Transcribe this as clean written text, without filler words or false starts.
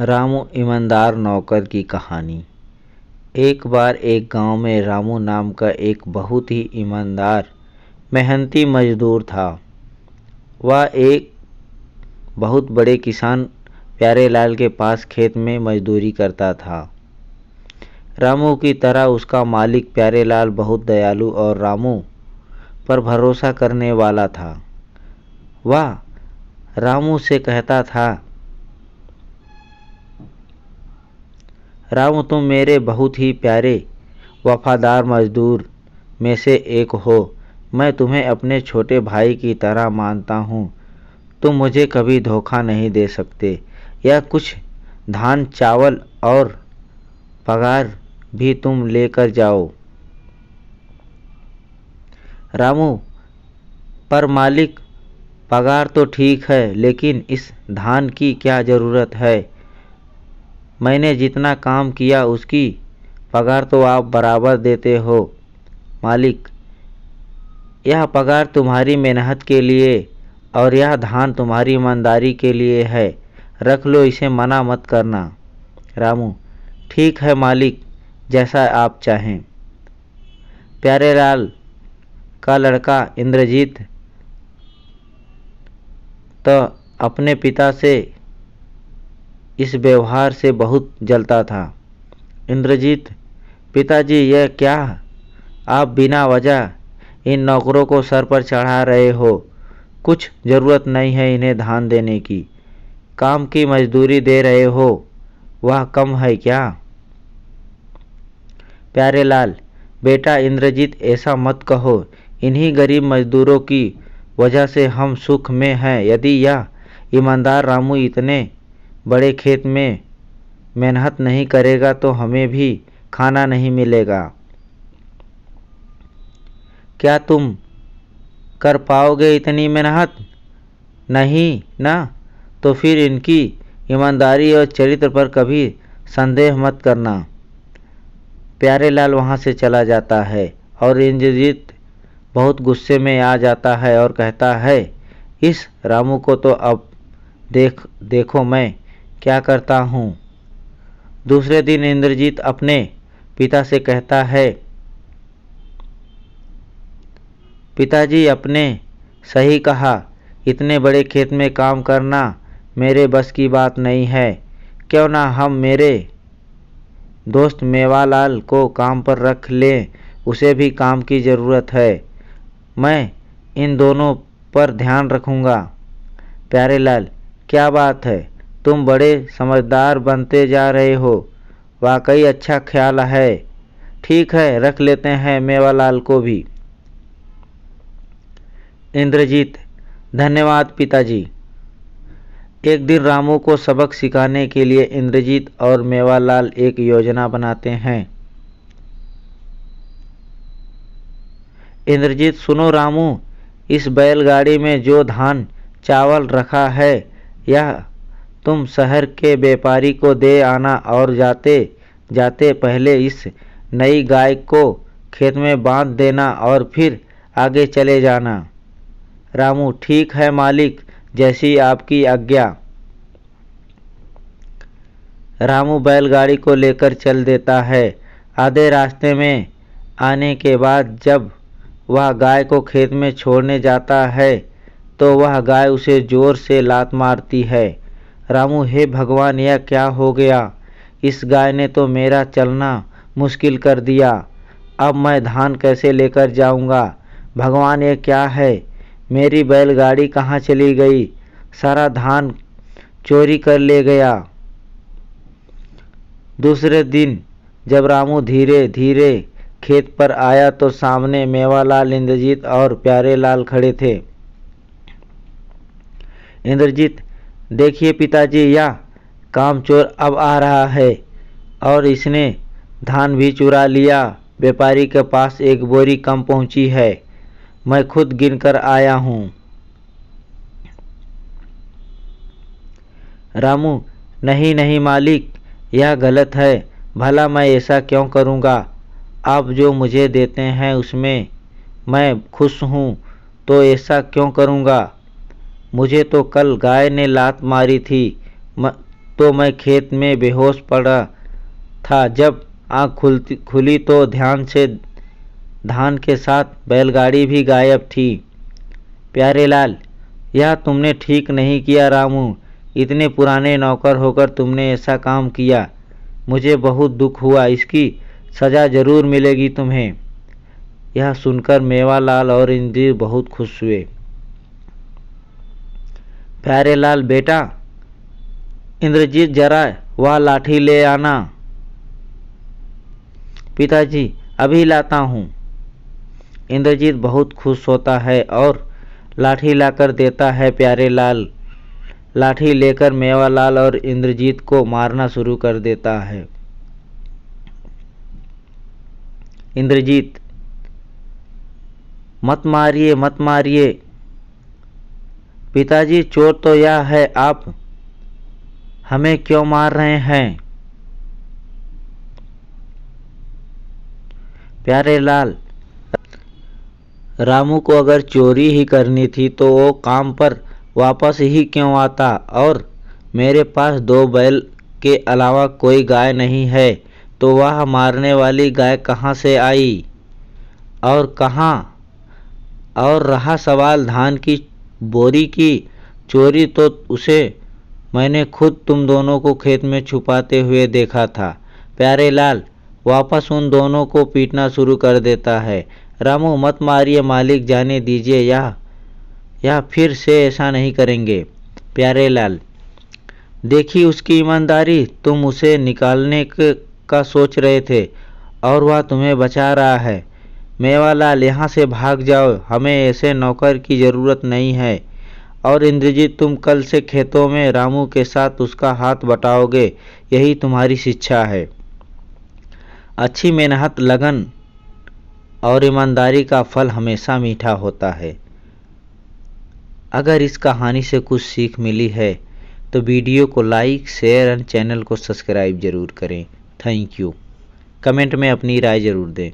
रामू ईमानदार नौकर की कहानी। एक बार एक गांव में रामू नाम का एक बहुत ही ईमानदार मेहनती मजदूर था। वह एक बहुत बड़े किसान प्यारेलाल के पास खेत में मजदूरी करता था। रामू की तरह उसका मालिक प्यारेलाल बहुत दयालु और रामू पर भरोसा करने वाला था। वह रामू से कहता था, रामू तुम मेरे बहुत ही प्यारे वफादार मजदूर में से एक हो। मैं तुम्हें अपने छोटे भाई की तरह मानता हूँ। तुम मुझे कभी धोखा नहीं दे सकते। या कुछ धान चावल और पगार भी तुम लेकर जाओ। रामू, पर मालिक पगार तो ठीक है, लेकिन इस धान की क्या ज़रूरत है? मैंने जितना काम किया उसकी पगार तो आप बराबर देते हो। मालिक, यह पगार तुम्हारी मेहनत के लिए और यह धान तुम्हारी ईमानदारी के लिए है। रख लो, इसे मना मत करना। रामू, ठीक है मालिक, जैसा आप चाहें। प्यारेलाल का लड़का इंद्रजीत तो अपने पिता से इस व्यवहार से बहुत जलता था। इंद्रजीत, पिताजी, यह क्या आप बिना वजह इन नौकरों को सर पर चढ़ा रहे हो? कुछ ज़रूरत नहीं है इन्हें धान देने की। काम की मजदूरी दे रहे हो, वह कम है क्या? प्यारेलाल, बेटा इंद्रजीत, ऐसा मत कहो। इन्हीं गरीब मजदूरों की वजह से हम सुख में हैं। यदि यह ईमानदार रामू इतने बड़े खेत में मेहनत नहीं करेगा तो हमें भी खाना नहीं मिलेगा। क्या तुम कर पाओगे इतनी मेहनत? नहीं ना, तो फिर इनकी ईमानदारी और चरित्र पर कभी संदेह मत करना। प्यारेलाल वहाँ से चला जाता है और इंद्रजीत बहुत गुस्से में आ जाता है और कहता है, इस रामू को तो अब देखो मैं क्या करता हूँ। दूसरे दिन इंद्रजीत अपने पिता से कहता है, पिताजी, अपने सही कहा, इतने बड़े खेत में काम करना मेरे बस की बात नहीं है। क्यों ना हम मेरे दोस्त मेवालाल को काम पर रख लें, उसे भी काम की ज़रूरत है। मैं इन दोनों पर ध्यान रखूँगा। प्यारेलाल, क्या बात है, तुम बड़े समझदार बनते जा रहे हो। वाकई अच्छा ख्याल है। ठीक है, रख लेते हैं मेवालाल को भी। इंद्रजीत, धन्यवाद पिताजी। एक दिन रामू को सबक सिखाने के लिए इंद्रजीत और मेवालाल एक योजना बनाते हैं। इंद्रजीत, सुनो रामू, इस बैलगाड़ी में जो धान चावल रखा है, यह तुम शहर के व्यापारी को दे आना और जाते जाते पहले इस नई गाय को खेत में बांध देना और फिर आगे चले जाना। रामू, ठीक है मालिक, जैसी आपकी आज्ञा। रामू बैलगाड़ी को लेकर चल देता है। आधे रास्ते में आने के बाद जब वह गाय को खेत में छोड़ने जाता है तो वह गाय उसे जोर से लात मारती है। रामू, हे भगवान, यह क्या हो गया? इस गाय ने तो मेरा चलना मुश्किल कर दिया। अब मैं धान कैसे लेकर जाऊंगा? भगवान, ये क्या है? मेरी बैलगाड़ी कहाँ चली गई? सारा धान चोरी कर ले गया। दूसरे दिन जब रामू धीरे धीरे खेत पर आया तो सामने मेवालाल, इंद्रजीत और प्यारेलाल खड़े थे। इंद्रजीत, देखिए पिताजी, यह कामचोर अब आ रहा है और इसने धान भी चुरा लिया। व्यापारी के पास एक बोरी कम पहुंची है। मैं खुद गिनकर आया हूँ। रामू, नहीं नहीं मालिक, यह गलत है। भला मैं ऐसा क्यों करूँगा? आप जो मुझे देते हैं उसमें मैं खुश हूँ, तो ऐसा क्यों करूँगा? मुझे तो कल गाय ने लात मारी थी, तो मैं खेत में बेहोश पड़ा था। जब आँख खुली तो ध्यान से धान के साथ बैलगाड़ी भी गायब थी। प्यारेलाल, यह तुमने ठीक नहीं किया रामू। इतने पुराने नौकर होकर तुमने ऐसा काम किया। मुझे बहुत दुख हुआ। इसकी सज़ा ज़रूर मिलेगी तुम्हें। यह सुनकर मेवालाल और इंद्रजीत बहुत खुश हुए। प्यारेलाल, बेटा, इंद्रजीत जरा वह लाठी ले आना। पिताजी, अभी लाता हूँ। इंद्रजीत बहुत खुश होता है और लाठी लाकर देता है। प्यारेलाल लाठी लेकर मेवालाल और इंद्रजीत को मारना शुरू कर देता है। इंद्रजीत, मत मारिए, मत मारिए। पिताजी, चोर तो यह है, आप हमें क्यों मार रहे हैं? प्यारेलाल, रामू को अगर चोरी ही करनी थी तो वो काम पर वापस ही क्यों आता? और मेरे पास 2 बैल के अलावा कोई गाय नहीं है, तो वह मारने वाली गाय कहाँ से आई और कहाँ? और रहा सवाल धान की बोरी की, चोरी तो उसे मैंने खुद तुम दोनों को खेत में छुपाते हुए देखा था। प्यारेलाल वापस उन दोनों को पीटना शुरू कर देता है। रामू, मत मारिए, मालिक जाने दीजिए, या फिर से ऐसा नहीं करेंगे। प्यारेलाल, देखी उसकी ईमानदारी। तुम उसे निकालने का सोच रहे थे और वह तुम्हें बचा रहा है। मेवालाल, यहाँ से भाग जाओ, हमें ऐसे नौकर की ज़रूरत नहीं है। और इंद्रजीत, तुम कल से खेतों में रामू के साथ उसका हाथ बटाओगे, यही तुम्हारी शिक्षा है। अच्छी मेहनत, लगन और ईमानदारी का फल हमेशा मीठा होता है। अगर इस कहानी से कुछ सीख मिली है तो वीडियो को लाइक, शेयर और चैनल को सब्सक्राइब ज़रूर करें। Thank you. कमेंट में अपनी राय ज़रूर दें।